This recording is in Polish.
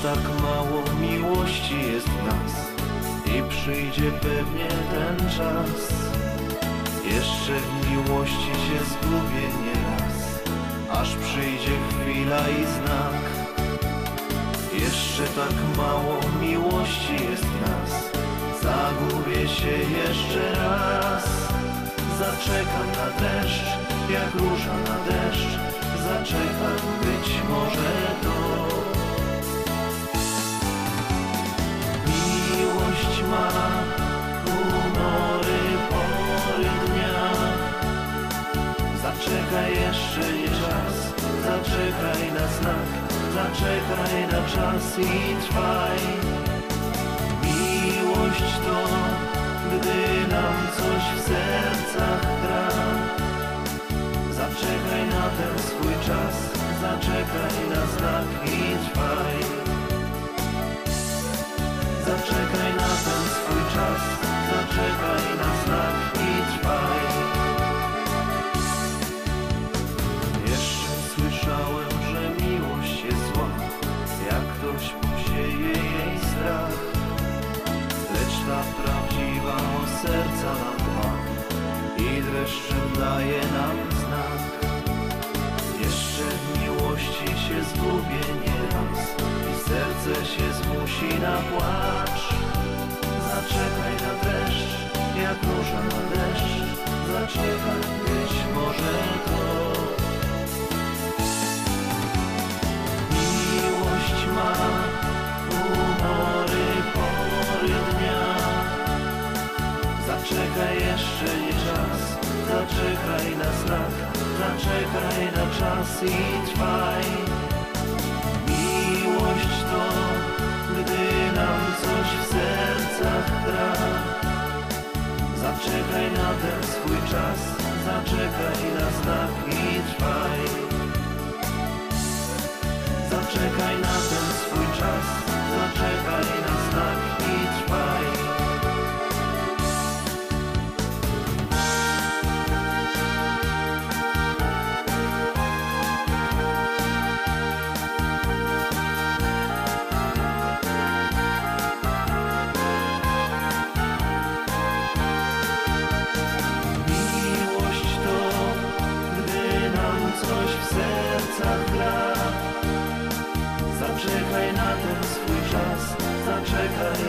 tak mało miłości jest w nas i przyjdzie pewnie ten czas. Jeszcze w miłości się zgubię nieraz, aż przyjdzie chwila i znak. Jeszcze tak mało miłości jest w nas, zagubię się jeszcze raz. Zaczekam na deszcz, jak róża na deszcz, zaczekam, być może to. Miłość ma humory, pory dnia. Zaczekaj, jeszcze nie czas, zaczekaj na znak, zaczekaj na czas i trwaj. Miłość to, gdy nam coś w sercach gra. Zaczekaj na ten swój czas, zaczekaj na znak i trwaj. Zaczekaj na ten swój czas, zaczekaj na znak i trwaj. Jeszcze słyszałem, że miłość jest zła, jak ktoś posieje jej strach. Lecz ta prawdziwa o serca nam dba i dreszczem daje nam znak. Jeszcze w miłości się zgubię nieraz i serce się zmusi na płacz. Zaczekaj na deszcz, jak róża na deszcz, zaczekaj, być może to. Miłość ma humory, pory dnia. Zaczekaj, jeszcze nie czas, zaczekaj na znak, zaczekaj na czas i trwaj. Miłość to, gdy nam coś w sercach gra. Zaczekaj na ten swój czas, zaczekaj na znak i trwaj. Zaczekaj na ten swój czas, zaczekaj na znak i trwaj. Coś w sercach gra. Zaczekaj na ten swój czas, zaczekaj